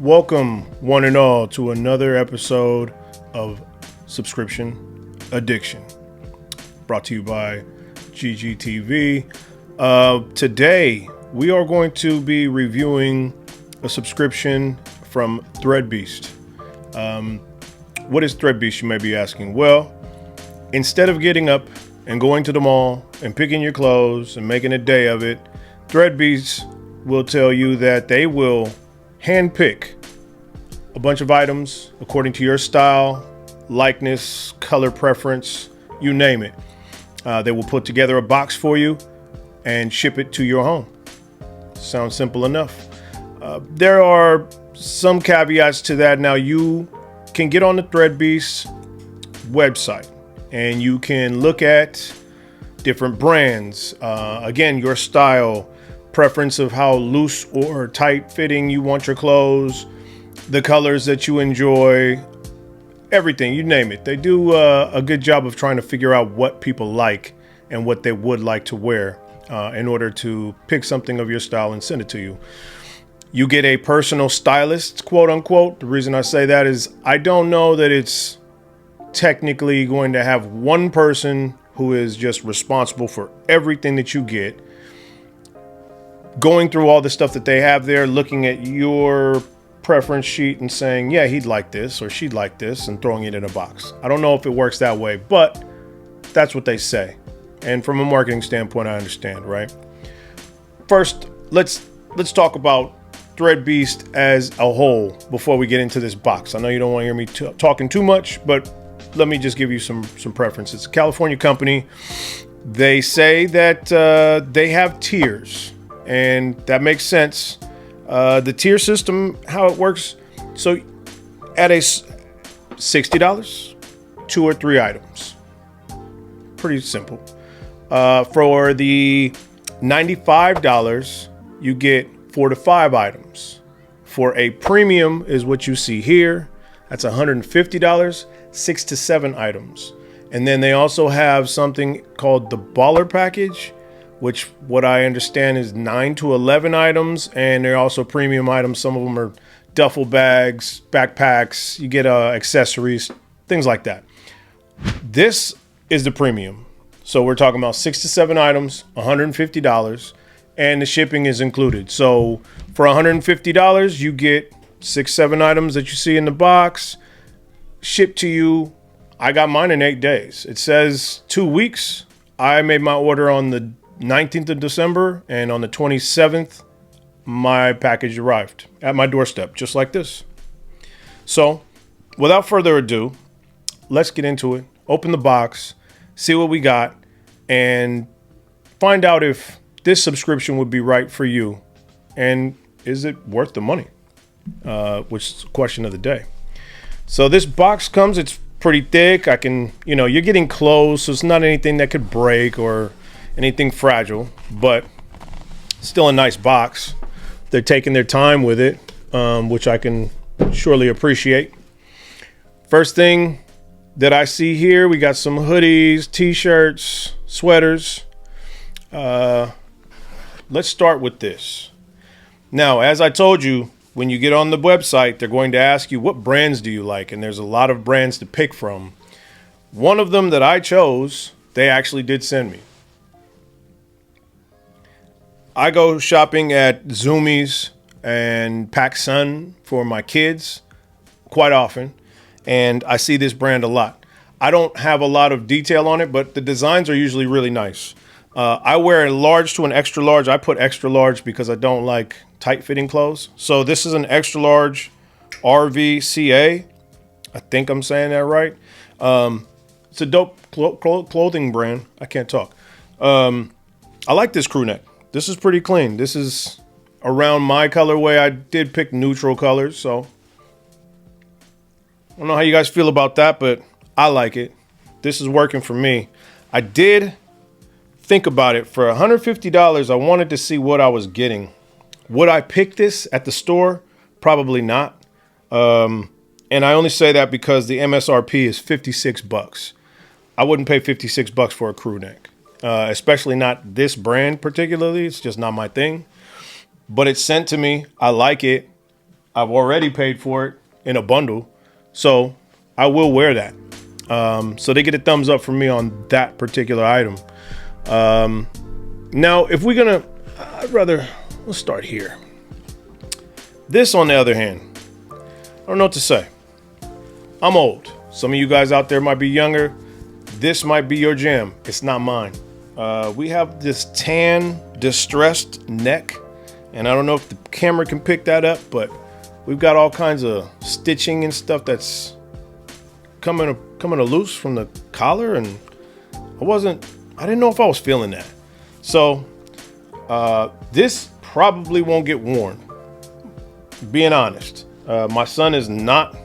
Welcome, one and all, to another episode of Subscription Addiction, brought to you by GGTV. Today, we are going to be reviewing a subscription from Threadbeast. What is Threadbeast, you may be asking? Well, instead of getting up and going to the mall and picking your clothes and making a day of it, Threadbeast will tell you that they will handpick a bunch of items according to your style, likeness, color preference, you name it. They will put together a box for you and ship it to your home. Sounds simple enough. There are some caveats to that. Now, you can get on the Threadbeast website and you can look at different brands. Again, your style, preference of how loose or tight fitting you want your clothes, the colors that you enjoy, everything, you name it. They do a good job of trying to figure out what people like and what they would like to wear in order to pick something of your style and send it to you. You get a personal stylist, quote unquote. The reason I say that is I don't know that it's technically going to have one person who is just responsible for everything that you get, going through all the stuff that they have there, looking at your preference sheet and saying, yeah, he'd like this or she'd like this, and throwing it in a box. I don't know if it works that way, but that's what they say. And from a marketing standpoint, I understand, right? First, let's talk about Threadbeast as a whole before we get into this box. I know you don't want to hear me talking too much, but let me just give you some preferences. It's a California company. They say that they have tiers, and that makes sense. The tier system, how it works. So at a $60, 2 or 3 items. Pretty simple. For the $95, you get 4 to 5 items. For a premium is what you see here. That's $150, 6 to 7 items. And then they also have something called the Baller Package, which what I understand is 9 to 11 items. And they're also premium items. Some of them are duffel bags, backpacks, you get accessories, things like that. This is the premium. So we're talking about 6 to 7 items, $150, and the shipping is included. So for $150, you get 6, 7 items that you see in the box shipped to you. I got mine in 8 days. It says 2 weeks. I made my order on the 19th of December, and on the 27th, my package arrived at my doorstep, just like this. So, without further ado, let's get into it. Open the box, see what we got, and find out if this subscription would be right for you, and is it worth the money? Which is the question of the day. So this box comes, it's pretty thick. You're getting clothes, so it's not anything that could break or anything fragile, but still a nice box. They're taking their time with it, which I can surely appreciate. First thing that I see here, we got some hoodies, t-shirts, sweaters. Let's start with this. Now, as I told you, when you get on the website, they're going to ask you, what brands do you like? And there's a lot of brands to pick from. One of them that I chose, they actually did send me. I go shopping at Zumiez and PacSun for my kids quite often, and I see this brand a lot. I don't have a lot of detail on it, but the designs are usually really nice. I wear a large to an extra large. I put extra large because I don't like tight-fitting clothes. So this is an extra large RVCA. I think I'm saying that right. It's a dope clothing brand. I can't talk. I like this crew neck. This is pretty clean. This is around my colorway. I did pick neutral colors, so I don't know how you guys feel about that, but I like it. This is working for me. I did think about it. For $150, I wanted to see what I was getting. Would I pick this at the store? Probably not. And I only say that because the MSRP is $56. I wouldn't pay $56 for a crew neck. Especially not this brand particularly. It's just not my thing. But it's sent to me. I like it. I've already paid for it in a bundle, so I will wear that. So they get a thumbs up from me on that particular item. Now, if we're gonna, let's start here. This, on the other hand, I don't know what to say. I'm old. Some of you guys out there might be younger. This might be your jam. It's not mine. We have this tan distressed neck, and I don't know if the camera can pick that up, but we've got all kinds of stitching and stuff that's coming loose from the collar, and I didn't know if I was feeling that. So this probably won't get worn, being honest. My son is not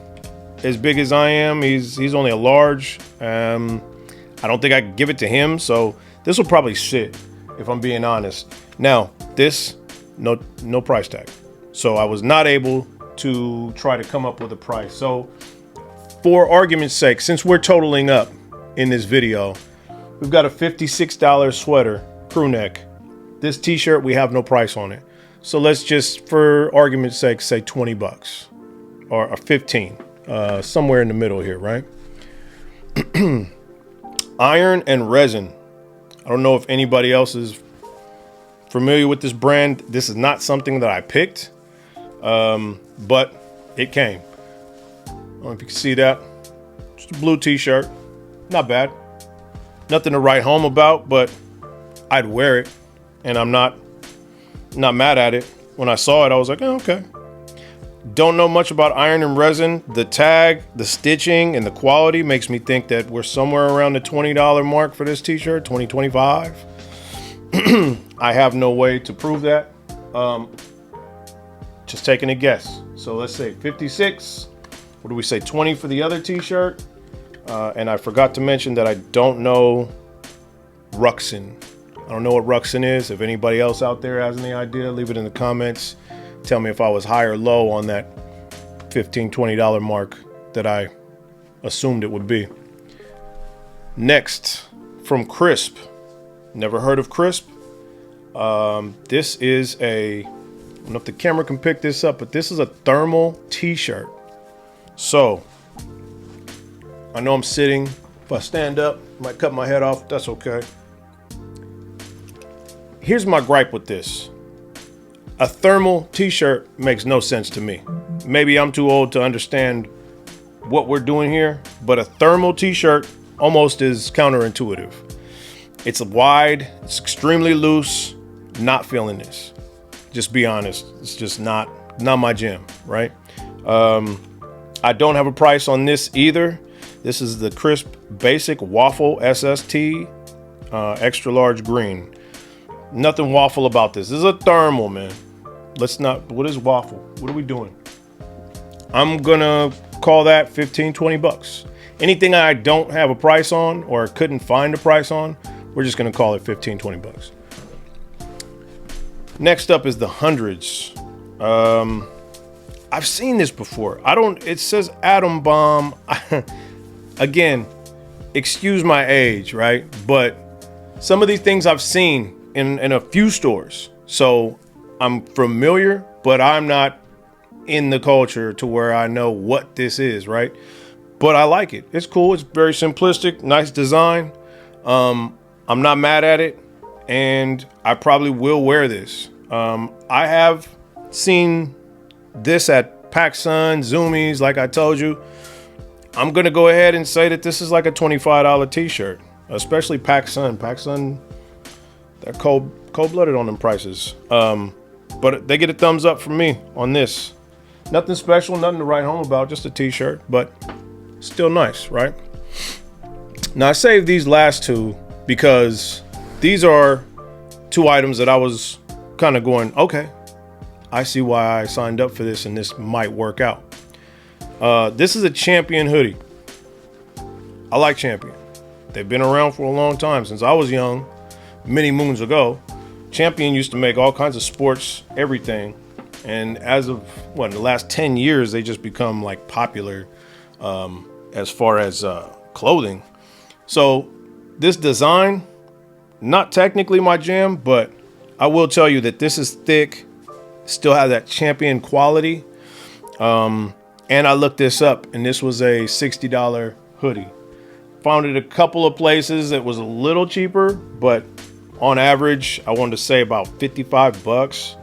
as big as I am. He's only a large. I don't think I can give it to him, so this will probably sit, if I'm being honest. Now, this, no price tag. So I was not able to try to come up with a price. So for argument's sake, since we're totaling up in this video, we've got a $56 sweater, crew neck. This t-shirt, we have no price on it. So let's just, for argument's sake, say 20 bucks or 15, somewhere in the middle here, right? Iron and resin. I don't know if anybody else is familiar with this brand. This is not something that I picked, but it came. I don't know if you can see that. Just a blue t-shirt. Not bad. Nothing to write home about, but I'd wear it, and I'm not mad at it. When I saw it, I was like, oh, okay. Don't know much about iron and resin. The tag, the stitching, and the quality makes me think that we're somewhere around the $20 mark for this t-shirt, $20, $25. I have no way to prove that. Just taking a guess. So let's say 56. What do we say? 20 for the other t-shirt. And I forgot to mention that I don't know Ruxin. I don't know what Ruxin is. If anybody else out there has any idea, leave it in the comments. Tell me if I was high or low on that $15, $20 mark that I assumed it would be. Next, from Crisp. Never heard of Crisp. This is I don't know if the camera can pick this up, but this is a thermal t-shirt. So, I know I'm sitting. If I stand up, I might cut my head off. That's okay. Here's my gripe with this. A thermal t-shirt makes no sense to me. Maybe I'm too old to understand what we're doing here, but a thermal t-shirt almost is counterintuitive. It's wide, it's extremely loose, not feeling this. Just be honest, it's just not my jam, right? I don't have a price on this either. This is the Crisp Basic Waffle SST extra large green. Nothing waffle about this. This is a thermal, man. What is waffle? What are we doing? I'm gonna call that 15, 20 bucks. Anything I don't have a price on or couldn't find a price on, we're just gonna call it 15, 20 bucks. Next up is the hundreds. I've seen this before. It says Atom Bomb. Again, excuse my age, right? But some of these things I've seen in a few stores. So I'm familiar, but I'm not in the culture to where I know what this is, right? But I like it. It's cool. It's very simplistic, nice design. I'm not mad at it, and I probably will wear this. I have seen this at PacSun, Zoomies, like I told you. I'm gonna go ahead and say that this is like a $25 t-shirt, especially PacSun. PacSun, they're cold-blooded on them prices. But they get a thumbs up from me on this. Nothing special, nothing to write home about, just a t-shirt, but still nice, right? Now I saved these last two because these are two items that I was kind of going, okay, I see why I signed up for this and this might work out. This is a Champion hoodie. I like Champion. They've been around for a long time, since I was young, many moons ago. Champion used to make all kinds of sports, everything. And as of the last 10 years, they just become like popular as far as clothing. So this design, not technically my jam, but I will tell you that this is thick, still has that Champion quality. And I looked this up, and this was a $60 hoodie. Found it a couple of places that was a little cheaper, but on average, I wanted to say about 55 bucks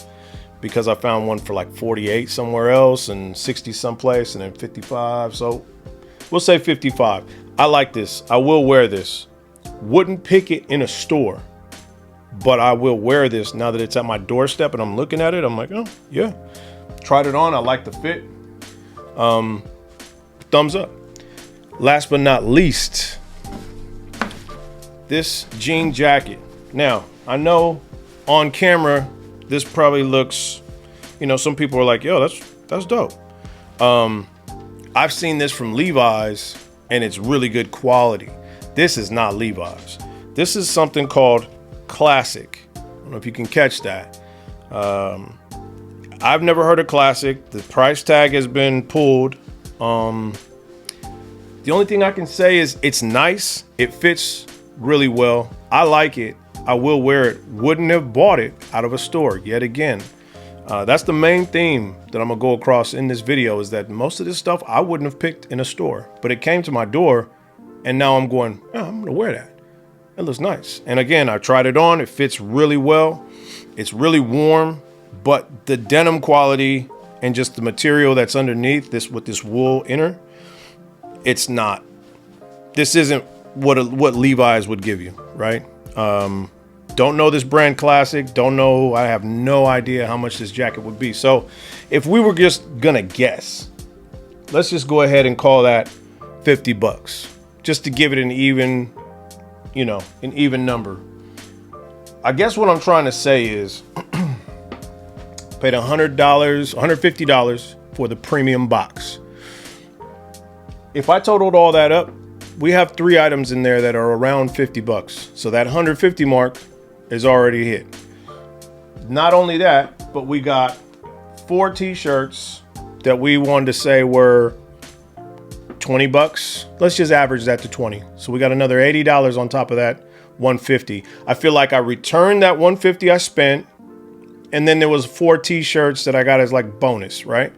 because I found one for like 48 somewhere else and 60 someplace and then 55. So we'll say 55. I like this. I will wear this. Wouldn't pick it in a store, but I will wear this now that it's at my doorstep and I'm looking at it. I'm like, oh yeah, tried it on. I like the fit. Thumbs up. Last but not least, this jean jacket. Now, I know on camera, this probably looks, some people are like, yo, that's dope. I've seen this from Levi's and it's really good quality. This is not Levi's. This is something called Classic. I don't know if you can catch that. I've never heard of Classic. The price tag has been pulled. The only thing I can say is it's nice. It fits really well. I like it. I will wear it. Wouldn't have bought it out of a store yet again. That's the main theme that I'm gonna go across in this video, is that most of this stuff I wouldn't have picked in a store, but it came to my door and now I'm going, oh, I'm gonna wear that. It looks nice. And again, I tried it on. It fits really well. It's really warm, but the denim quality and just the material that's underneath this with this wool inner, it's not. This isn't what Levi's would give you, right? Don't know this brand Classic. Don't know. I have no idea how much this jacket would be. So if we were just gonna guess, let's just go ahead and call that 50 bucks, just to give it an even number. I guess what I'm trying to say is paid $100, $150 for the premium box. If I totaled all that up, we have 3 items in there that are around 50 bucks. So that 150 mark is already hit. Not only that, but we got 4 t-shirts that we wanted to say were 20 bucks. Let's just average that to 20. So we got another $80 on top of that 150. I feel like I returned that 150 I spent, and then there was 4 t-shirts that I got as like bonus, right?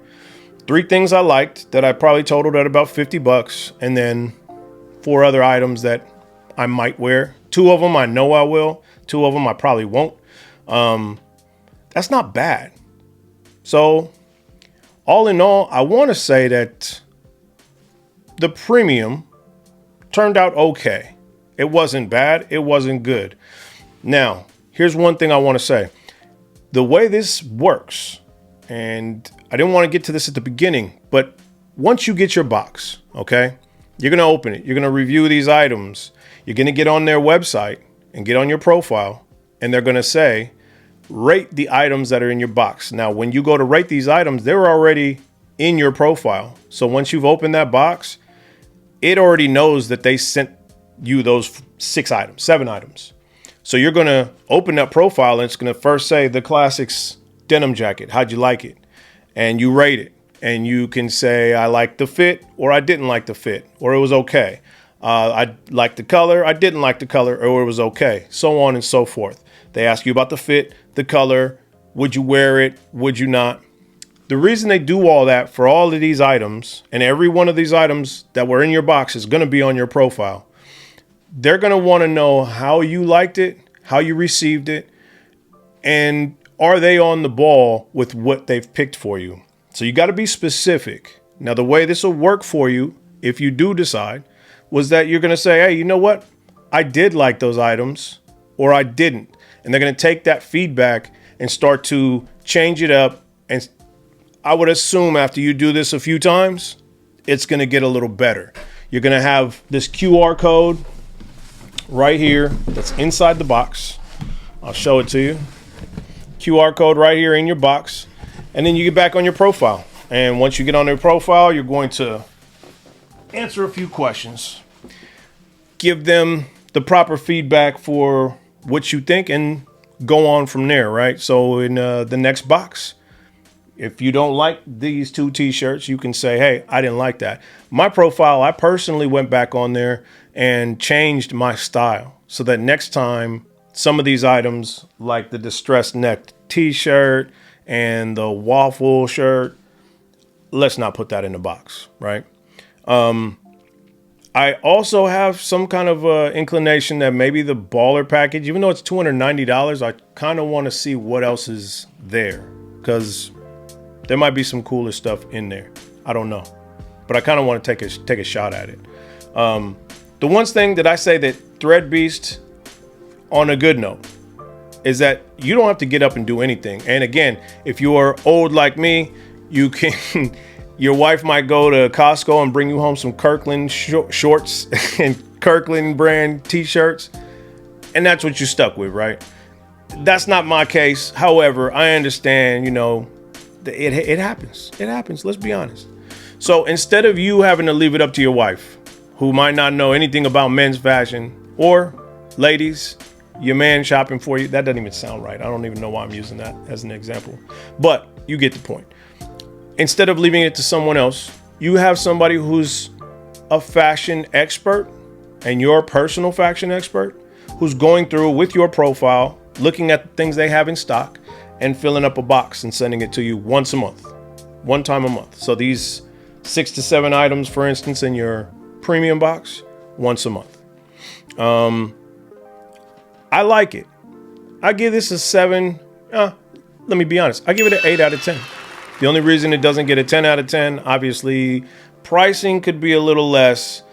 3 things I liked that I probably totaled at about 50 bucks, and then 4 other items that I might wear. 2 of them I know I will. 2 of them I probably won't. That's not bad. So all in all, I want to say that the premium turned out okay. It wasn't bad. It wasn't good. Now, here's one thing I want to say. The way this works, and I didn't want to get to this at the beginning, but once you get your box, okay, you're going to open it. You're going to review these items. You're going to get on their website and get on your profile, and they're going to say, rate the items that are in your box. Now, when you go to rate these items, they're already in your profile. So once you've opened that box, it already knows that they sent you those 7 items. So you're going to open that profile and it's going to first say the Classics denim jacket. How'd you like it? And you rate it. And you can say, I liked the fit, or I didn't like the fit, or it was okay. I liked the color, I didn't like the color, or it was okay. So on and so forth. They ask you about the fit, the color. Would you wear it? Would you not? The reason they do all that for all of these items, and every one of these items that were in your box is going to be on your profile. They're going to want to know how you liked it, how you received it, and are they on the ball with what they've picked for you? So you got to be specific. Now, the way this will work for you, if you do decide, was that you're going to say, hey, you know what? I did like those items, or I didn't. And they're going to take that feedback and start to change it up. And I would assume after you do this a few times, it's going to get a little better. You're going to have this QR code right here that's inside the box. I'll show it to you. QR code right here in your box. And then you get back on your profile. And once you get on your profile, you're going to answer a few questions, give them the proper feedback for what you think, and go on from there, right? So in the next box, if you don't like these 2 t-shirts, you can say, hey, I didn't like that. My profile, I personally went back on there and changed my style so that next time some of these items, like the distressed neck t-shirt and the waffle shirt, let's not put that in the box, right? I also have some kind of inclination that maybe the baller package, even though it's $290, I kind of want to see what else is there, because there might be some cooler stuff in there. I don't know, but I kind of want to take a shot at it. The one thing that I say that Thread Beast, on a good note, is that you don't have to get up and do anything. And again, if you're old like me, you can. Your wife might go to Costco and bring you home some Kirkland shorts and Kirkland brand t-shirts, and that's what you're stuck with, right? That's not my case. However, I understand, it happens. It happens. Let's be honest. So instead of you having to leave it up to your wife, who might not know anything about men's fashion, or ladies, your man shopping for you, that doesn't even sound right. I don't even know why I'm using that as an example, but you get the point. Instead of leaving it to someone else, you have somebody who's a fashion expert and your personal fashion expert who's going through with your profile, looking at the things they have in stock and filling up a box and sending it to you once a month, one time a month. So these 6 to 7 items, for instance, in your premium box, once a month. I like it. I give this a 7. Let me be honest. I give it an 8 out of 10. The only reason it doesn't get a 10 out of 10, obviously, pricing could be a little less.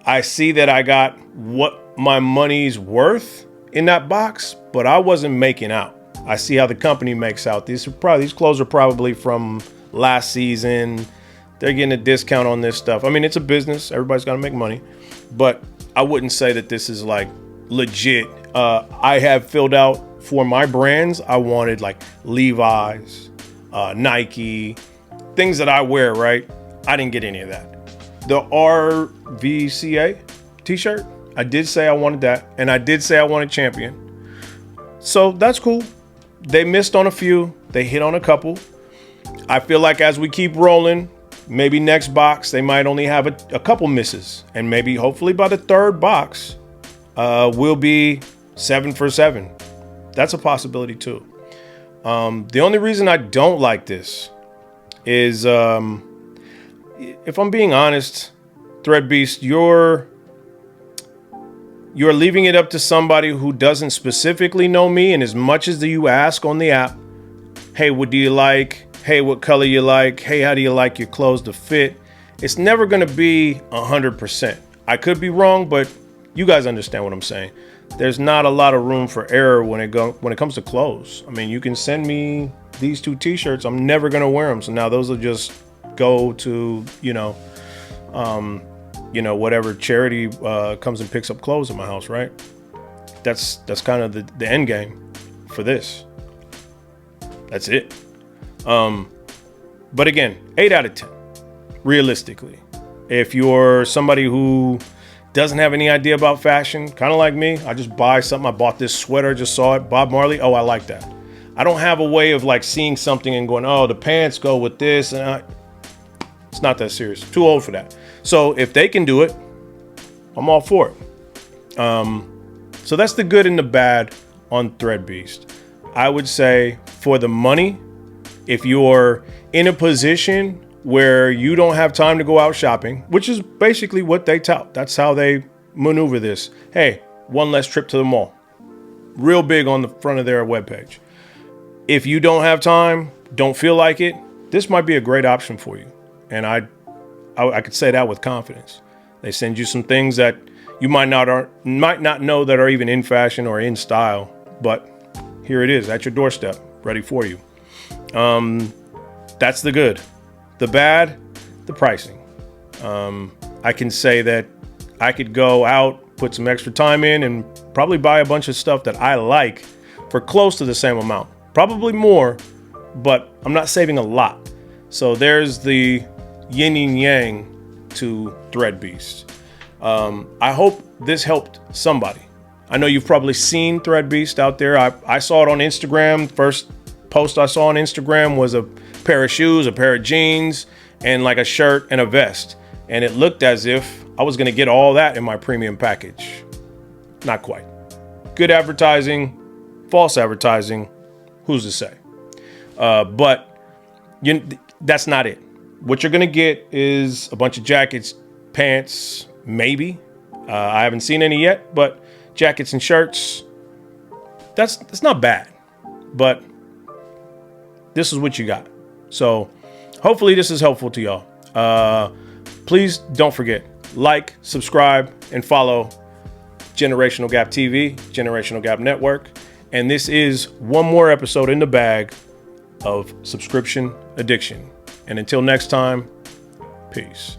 I see that I got what my money's worth in that box, but I wasn't making out. I see how the company makes out. These clothes are probably from last season. They're getting a discount on this stuff. I mean, it's a business. Everybody's got to make money. But I wouldn't say that this is like legit. I have filled out for my brands. I wanted like Levi's, Nike, things that I wear, right? I didn't get any of that. The RVCA t-shirt, I did say I wanted that, and I did say I wanted Champion. So that's cool. They missed on a few, they hit on a couple. I feel like as we keep rolling, maybe next box they might only have a couple misses, and maybe hopefully by the third box we'll be 7 for 7. That's a possibility too. The only reason I don't like this is, if I'm being honest, Thread Beast, you're leaving it up to somebody who doesn't specifically know me. And as much as you ask on the app, hey, what do you like? Hey, what color you like? Hey, how do you like your clothes to fit? It's never going to be 100%. I could be wrong, but you guys understand what I'm saying. There's not a lot of room for error when it comes to clothes. I mean, you can send me these 2 t-shirts. I'm never going to wear them. So now those will just go to, whatever charity comes and picks up clothes in my house, right? That's kind of the end game for this. That's it. But again, 8 out of 10, realistically. If you're somebody who doesn't have any idea about fashion, kind of like me, I just buy something. I bought this sweater, just saw it, Bob Marley. Oh, I like that. I don't have a way of like seeing something and going, oh, the pants go with this. And it's not that serious. Too old for that. So if they can do it, I'm all for it. So that's the good and the bad on Thread Beast. I would say for the money, if you're in a position where you don't have time to go out shopping, which is basically what they tout. That's how they maneuver this. Hey, one less trip to the mall. Real big on the front of their webpage. If you don't have time, don't feel like it, this might be a great option for you. And I could say that with confidence. They send you some things that you might not know that are even in fashion or in style, but here it is at your doorstep, ready for you. That's the good. The bad, the pricing. I can say that I could go out, put some extra time in, and probably buy a bunch of stuff that I like for close to the same amount. Probably more, but I'm not saving a lot. So there's the yin and yang to Thread Beast. I hope this helped somebody. I know you've probably seen Thread Beast out there. I saw it on Instagram. First post I saw on Instagram was a pair of shoes, a pair of jeans, and like a shirt and a vest. And it looked as if I was going to get all that in my premium package. Not quite. Good advertising, false advertising, who's to say? But that's not it. what you're going to get is a bunch of jackets, pants, maybe. I haven't seen any yet, but jackets and shirts, that's not bad. But this is what you got. So hopefully this is helpful to y'all. Please don't forget, like, subscribe, and follow Generational Gap TV, Generational Gap Network. And this is one more episode in the bag of subscription addiction. And until next time, peace.